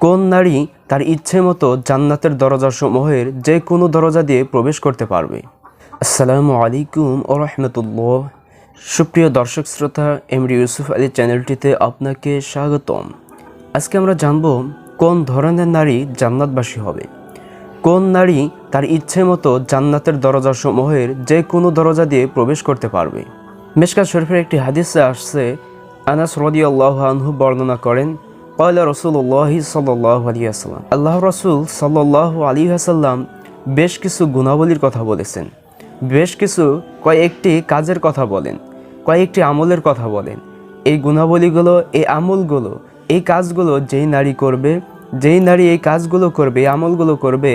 কোন নারী তার ইচ্ছে মতো জান্নাতের দরজাসমূহের যে কোনো দরজা দিয়ে প্রবেশ করতে পারবে? আসসালামু আলাইকুম ওয়া রাহমাতুল্লাহ। সুপ্রিয় দর্শক শ্রোতা, এমডি ইউসুফ আলী চ্যানেলটিতে আপনাকে স্বাগতম। আজকে আমরা জানব কোন ধরনের নারী জান্নাতবাসী হবে। কোন নারী তার ইচ্ছে মতো জান্নাতের দরজাসমূহের যে কোনো দরজা দিয়ে প্রবেশ করতে পারবে। মিশকাত শরীফের একটি হাদিসে আসছে, আনাস রাদিয়াল্লাহু আনহু বর্ণনা করেন, ক্বালা রাসূলুল্লাহ সাল্লাল্লাহু আলাইহি ওয়াসাল্লাম, আল্লাহ রাসূল সাল্লাল্লাহু আলাইহি ওয়াসাল্লাম বেশ কিছু গুণাবলীর কথা বলেছেন, বেশ কিছু কয়েকটি কাজের কথা বলেন, কয়েকটি আমলের কথা বলেন। এই গুণাবলীগুলো, এই আমলগুলো, এই কাজগুলো যেই নারী করবে, যেই নারী এই কাজগুলো করবে, এই আমলগুলো করবে,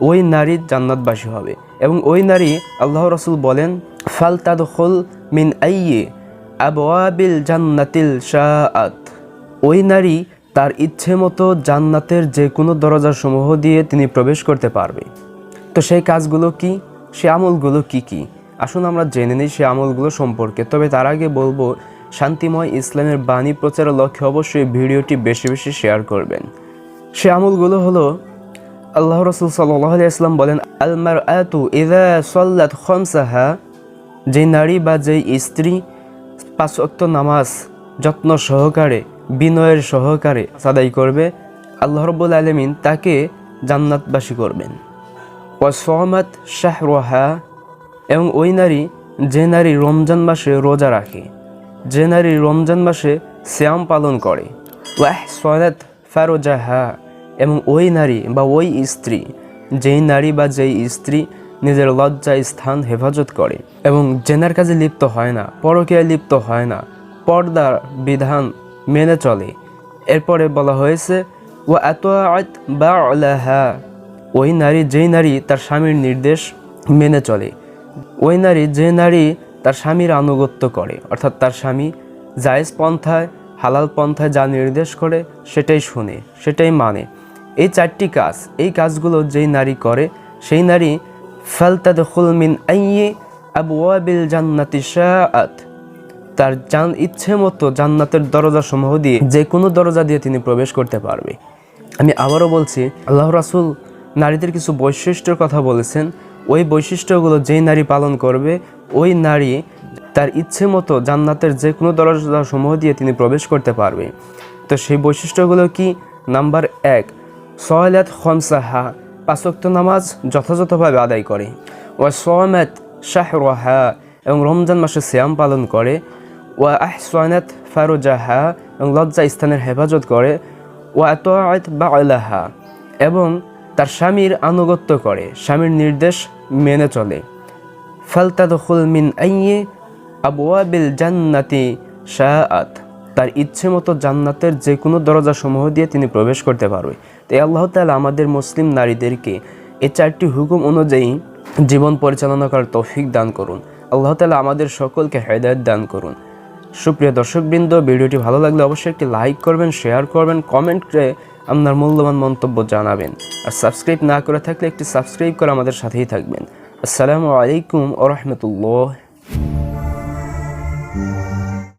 ওই নারী জান্নাতবাসী হবে। এবং ওই নারী, আল্লাহ রাসূল বলেন, ফালতাদখুল মিন আইয়ি আবওয়াবিল জান্নাতিল শাআত, ওই নারী তার ইচ্ছে মতো জান্নাতের যে কোনো দরজাসমূহ দিয়ে তিনি প্রবেশ করতে পারবে। তো সেই কাজগুলো কি, সে আমলগুলো কি কি, আসুন আমরা জেনে নিই সে আমলগুলো সম্পর্কে। তবে তার আগে বলবো, শান্তিময় ইসলামের বাণী প্রচারের লক্ষ্যে অবশ্যই ভিডিওটি বেশি বেশি শেয়ার করবেন। সে আমলগুলো হলো, আল্লাহ রাসূল সাল্লাল্লাহু আলাইহি ওয়াসাল্লাম বলেন, আল মারআতু ইযা সাল্লাত খামসাহা, যে নারী বা যেই স্ত্রী 5 ওয়াক্ত নামাজ যত্ন সহকারে, বিনয়ের সহকারে আদায় করবে, আল্লাহ রাব্বুল আলামিন তাকে জান্নাতবাসী করবেন। ওয়া সামাত শাহরাহা, এবং ওই নারী, যে নারী রমজান মাসে রোজা রাখে, যে নারী রমজান মাসে সিয়াম পালন করে। ওয়া আহসানাত ফারজাহা, এবং ওই নারী বা ওই স্ত্রী, যেই নারী বা যেই স্ত্রী নিজের লজ্জা স্থান হেফাজত করে এবং জেনার কাজে লিপ্ত হয় না, পরকীয়ায় লিপ্ত হয় না, পর্দার বিধান মেনে চলে। এরপরে বলা হয়েছে ওয়া আতাআত বা'লাহা, ওই নারী, যেই নারী তার স্বামীর নির্দেশ মেনে চলে, ওই নারী, যে নারী তার স্বামীর আনুগত্য করে, অর্থাৎ তার স্বামী জায়েজ পন্থায়, হালাল পন্থায় যা নির্দেশ করে সেটাই শুনে, সেটাই মানে। এই 4টি কাজ, এই কাজগুলো যেই নারী করে, সেই নারী ফালতাদখুল মিন আইয়ি আবওয়াবিল জান্নাতি শাআত, তার ইচ্ছে মতো জান্নাতের দরজাসমূহ দিয়ে যে কোনো দরজা দিয়ে তিনি প্রবেশ করতে পারবে। আমি আবারও বলছি, আল্লাহ রাসূল নারীদের কিছু বৈশিষ্ট্যের কথা বলেছেন। ওই বৈশিষ্ট্যগুলো যেই নারী পালন করবে, ওই নারী তার ইচ্ছে মতো জান্নাতের যে কোনো দরজাসমূহ দিয়ে তিনি প্রবেশ করতে পারবে। তো সেই বৈশিষ্ট্যগুলো কি? নাম্বার 1, সালাত খামসাহা, 5 ওয়াক্ত নামাজ যথাযথভাবে আদায় করে। ওয়া সামাত শাহরাহা, এবং রমজান মাসে সিয়াম পালন করে। ওয়া আহসানাত ফারজাহা, এবং লজ্জা স্থানের হেফাজত করে। ওয়া আতাআত বা'লাহা, এবং তার স্বামীর আনুগত্য করে, স্বামীর নির্দেশ মেনে চলে। ফালতাদখুল মিন আইয়ি আবওয়াবিল জান্নাতি শাআত, তার ইচ্ছে মতো জান্নাতের যে কোনো দরজাসমূহ দিয়ে তিনি প্রবেশ করতে পারবে। তাই আল্লাহ তাআলা আমাদের মুসলিম নারীদেরকে এই 4টি হুকুম অনুযায়ী জীবন পরিচালনা করার তৌফিক দান করুন। আল্লাহ তাআলা আমাদের সকলকে হেদায়েত দান করুন। সুপ্রিয় দর্শকবৃন্দ, ভিডিওটি ভালো লাগলে অবশ্যই একটি লাইক করবেন, শেয়ার করবেন, কমেন্ট করে আপনার মূল্যবান মন্তব্য জানাবেন। আর সাবস্ক্রাইব না করে থাকলে একটি সাবস্ক্রাইব করে আমাদের সাথেই থাকবেন। আসসালামু আলাইকুম ওয়া রাহমাতুল্লাহ।